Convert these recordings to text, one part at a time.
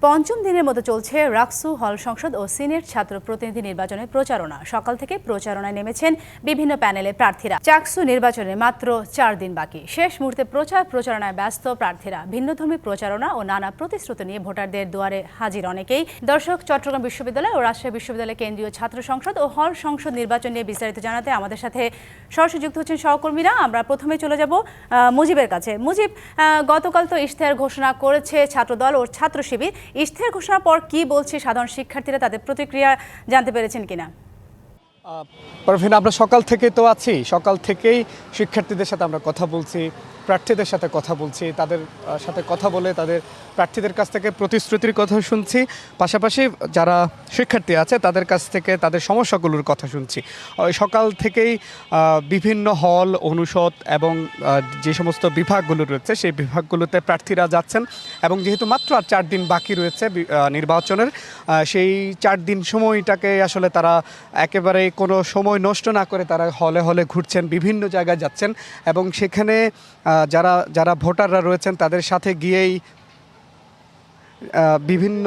পঞ্চম দিনের মতো চলছে রাকসু হল সংসদ ও সিনেট ছাত্র প্রতিনিধি নির্বাচনের প্রচারণা। সকাল থেকে প্রচারণায় নেমেছেন বিভিন্ন প্যানেলের প্রার্থীরা। চাকসু নির্বাচনে মাত্র 4 দিন বাকি। শেষ মুহূর্তে প্রচারণায় ব্যস্ত প্রার্থীরা। ভিন্নধর্মী প্রচারণা ও নানা প্রতিশ্রুতি নিয়ে ভোটারদের দুয়ারে হাজির অনেকেই। দর্শক, চট্টগ্রাম বিশ্ববিদ্যালয় ও রাজশাহী বিশ্ববিদ্যালয় কেন্দ্রীয় ছাত্র সংসদ ও হল সংসদ নির্বাচন নিয়ে বিস্তারিত জানাতে আমাদের সাথে সরাসরি যুক্ত হচ্ছেন সহকর্মীরা। আমরা প্রথমে চলে যাব মুজিবের কাছে। মুজিব, গতকাল তো ইশতেহার ঘোষণা করেছে ছাত্রদল ও ছাত্র শিবির। ইশতেহার ঘোষণার পর কি বলছে সাধারণ শিক্ষার্থীরা, তাদের প্রতিক্রিয়া জানতে পেরেছেন কিনা? পারভিন, আমরা সকাল থেকে তো আছি, সকাল থেকেই শিক্ষার্থীদের সাথে আমরা কথা বলছি, প্রার্থীদের সাথে কথা বলছি, তাদের সাথে কথা বলে তাদের প্রার্থীদের কাছ থেকে প্রতিশ্রুতির কথা শুনছি, পাশাপাশি যারা শিক্ষার্থী আছে তাদের কাছ থেকে তাদের সমস্যাগুলোর কথা শুনছি। সকাল থেকেই বিভিন্ন হল, অনুষদ এবং যে সমস্ত বিভাগগুলো রয়েছে সেই বিভাগগুলোতে প্রার্থীরা যাচ্ছেন এবং যেহেতু মাত্র আর 4 দিন বাকি রয়েছে নির্বাচনের, সেই 4 দিন সময়টাকে আসলে তারা একেবারে কোনো সময় নষ্ট না করে তারা হলে হলে ঘুরছেন, বিভিন্ন জায়গায় যাচ্ছেন এবং সেখানে যারা ভোটাররা রয়েছেন তাদের সাথে গিয়েই বিভিন্ন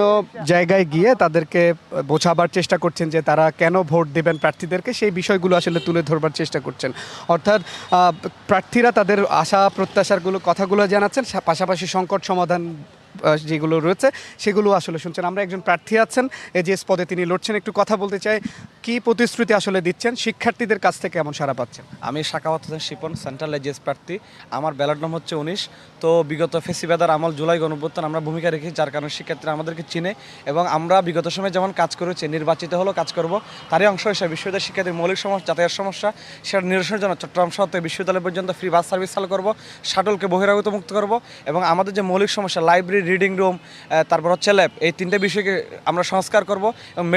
জায়গায় গিয়ে তাদেরকে বোঝাবার চেষ্টা করছেন যে তারা কেন ভোট দেবেন প্রার্থীদেরকে, সেই বিষয়গুলো আসলে তুলে ধরবার চেষ্টা করছেন। অর্থাৎ প্রার্থীরা তাদের আশা প্রত্যাশারগুলো কথাগুলো জানাচ্ছেন, পাশাপাশি সংকট সমাধান যেগুলো রয়েছে সেগুলো আসলে শুনছেন। আমরা একজন প্রার্থী আছেন এজিএস পদে, তিনি লড়ছেন, একটু কথা বলতে চাই, কি প্রতিশ্রুতি আসলে দিচ্ছেন, শিক্ষার্থীদের কাছ থেকে এমন সাড়া পাচ্ছেন? আমি সাখাওয়াত হোসেন শিপন, সেন্ট্রাল এজিএস প্রার্থী। আমার ব্যালট নম্বর হচ্ছে 19। তো বিগত ফেসিবাদের আমল, জুলাই গণঅভ্যুত্থান আমরা ভূমিকা রেখেছি, যার কারণে শিক্ষার্থীরা আমাদেরকে চিনে এবং আমরা বিগত সময়ে যেমন কাজ করেছি, নির্বাচিত হলেও কাজ করব, তারই অংশ হিসেবে বিশ্ববিদ্যালয় শিক্ষার্থীর মৌলিক সমস্যা, যাতায়াত সমস্যা, সেটা নিরসনের জন্য চট্টগ্রাম শহর থেকে বিশ্ববিদ্যালয় পর্যন্ত ফ্রি বাস সার্ভিস চালু করব, শাটলকে বহিরাগত মুক্ত করব এবং আমাদের যে মৌলিক সমস্যা, লাইব্রেরি, রিডিং রুম, তারপর হচ্ছে ল্যাব, এই 3টে বিষয়কে আমরা সংস্কার করব এবং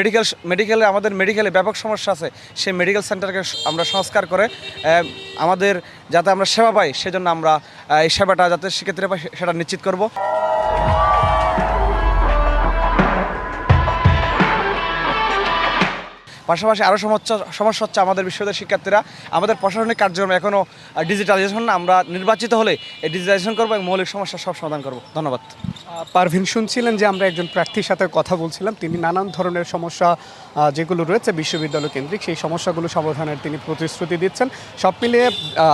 মেডিকেলে আমাদের মেডিকেলে ব্যাপক সমস্যা আছে, সেই মেডিকেল সেন্টারকে আমরা সংস্কার করে আমাদের যাতে আমরা সেবা পাই, সেজন্য আমরা এই সেবাটা যাতে শিক্ষার্থীরা পাই সেটা নিশ্চিত করব। পাশাপাশি আরও সমস্যা হচ্ছে আমাদের বিশ্ববিদ্যালয়ের শিক্ষার্থীরা, আমাদের প্রশাসনিক কার্যক্রম এখনও ডিজিটালাইজেশন না, আমরা নির্বাচিত হলে এই ডিজিটালাইজেশন করবো এবং মৌলিক সমস্যার সব সমাধান করব। ধন্যবাদ। পারভিন, শুনছিলেন যে আমরা একজন প্রার্থীর সাথে কথা বলছিলাম, তিনি নানান ধরনের সমস্যা যেগুলো রয়েছে বিশ্ববিদ্যালয় কেন্দ্রিক, সেই সমস্যাগুলো সমাধানের তিনি প্রতিশ্রুতি দিচ্ছেন। সব মিলিয়ে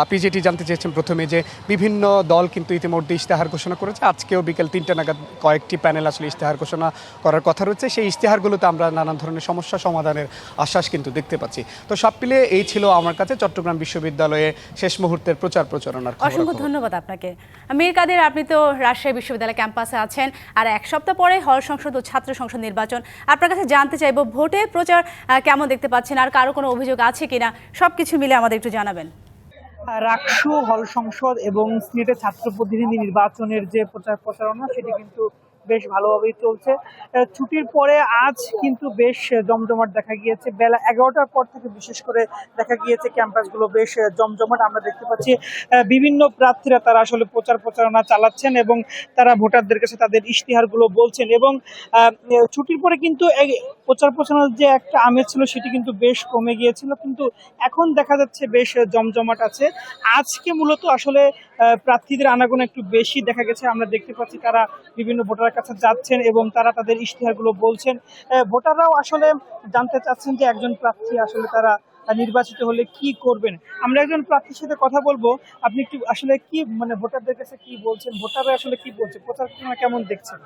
আপনি যেটি জানতে চেয়েছেন প্রথমে, যে বিভিন্ন দল কিন্তু ইতিমধ্যে ইশতেহার ঘোষণা করেছে, আজকেও বিকেল 3টে নাগাদ কয়েকটি প্যানেল আসলে ইশতেহার ঘোষণা করার কথা রয়েছে, সেই ইশতেহারগুলোতে আমরা নানান ধরনের সমস্যা সমাধানের আশ্বাস কিন্তু দেখতে পাচ্ছি। তো সব মিলিয়ে এই ছিল আমার কাছে চট্টগ্রাম বিশ্ববিদ্যালয়ে শেষ মুহূর্তের প্রচারণার। অসংখ্য ধন্যবাদ আপনাকে। মীর কাদের, আপনি তো রাজশাহী বিশ্ববিদ্যালয় ক্যাম্পাসে আছেন, আর 1 সপ্তাহ পরে হল সংসদ ও ছাত্র সংসদ নির্বাচন। আপনার কাছে জানতে চাইব, ভোটের প্রচার কেমন দেখতে পাচ্ছেন, আর কারো কোনো অভিযোগ আছে কিনা, সবকিছু মিলে আমাদের একটু জানাবেন। রাকসু হল সংসদ এবং সিলেটের ছাত্র প্রতিনিধি নির্বাচনের যে প্রচারণা, সেটি কিন্তু বেশ ভালোভাবেই চলছে। ছুটির পরে আজ কিন্তু বেশ জমজমাট দেখা গিয়েছে। বেলা 11টার পর থেকে বিশেষ করে দেখা গিয়েছে ক্যাম্পাসগুলো বেশ জমজমাট। আমরা দেখতে পাচ্ছি বিভিন্ন প্রার্থীরা তারা আসলে প্রচারণা চালাচ্ছেন এবং তারা ভোটারদের কাছে তাদের ইশতেহারগুলো বলছেন এবং ছুটির পরে কিন্তু প্রচারণার যে একটা আমেজ ছিল সেটি কিন্তু বেশ কমে গিয়েছিল, কিন্তু এখন দেখা যাচ্ছে বেশ জমজমাট আছে। আজকে মূলত আসলে প্রার্থীদের আনাগোনা একটু বেশি দেখা গেছে। আমরা দেখতে পাচ্ছি তারা বিভিন্ন ভোটারের কাছে যাচ্ছেন এবং তারা তাদের ইশতেহারগুলো বলছেন। ভোটাররাও আসলে জানতে চাচ্ছেন যে একজন প্রার্থী আসলে তারা নির্বাচিত হলে কি করবেন। আমরা একজন প্রার্থীর সাথে কথা বলবো, আপনি একটু আসলে কি ভোটারদের কাছে কি বলছেন, ভোটাররা আসলে কি বলছে, প্রচারণা কেমন দেখছেন?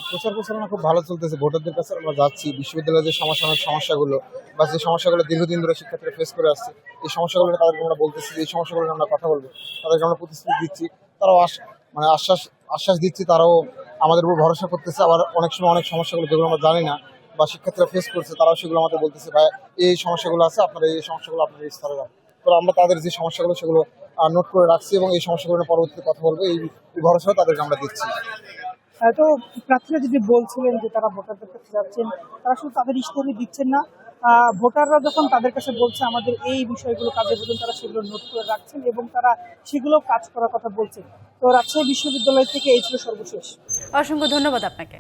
প্রচারণা খুব ভালো চলতেছে। ভোটারদের কাছে আমরা যাচ্ছি, বিশ্ববিদ্যালয়ের যে সমস্যাগুলো বা যে সমস্যাগুলো দীর্ঘদিন ধরে শিক্ষার্থীরা ফেস করে আসছে, এই সমস্যাগুলো তাদেরকে আমরা বলতেছি, এই সমস্যাগুলো আমরা কথা বলবো, তাদেরকে আমরা প্রতিশ্রুতি দিচ্ছি, তারাও আশ্বাস দিচ্ছি, তারাও আমাদের উপর ভরসা করতেছে। আবার অনেক সময় অনেক সমস্যাগুলো যেগুলো আমরা জানি না বা শিক্ষার্থীরা ফেস করছে, তারাও সেগুলো আমাদের বলতেছে, ভাই এই সমস্যাগুলো আছে, আপনারা এই সমস্যাগুলো আপনাদের স্তরে রাখেন। তো আমরা তাদের যে সমস্যাগুলো সেগুলো নোট করে রাখছি এবং এই সমস্যাগুলো নিয়ে পরবর্তীতে কথা বলবো, এই ভরসা তাদেরকে আমরা দিচ্ছি। তো প্রার্থীরা যদি বলছিলেন যে তারা ভোটারদের কাছে যাচ্ছেন, তারা শুধু তাদের ইশতেহারই দিচ্ছেন না, ভোটাররা যখন তাদের কাছে বলছে আমাদের এই বিষয়গুলো কাজে বলুন, তারা সেগুলো নোট করে রাখছেন এবং তারা সেগুলো কাজ করার কথা বলছেন। তো রাজশাহী বিশ্ববিদ্যালয় থেকে এই ছিল সর্বশেষ। অসংখ্য ধন্যবাদ আপনাকে।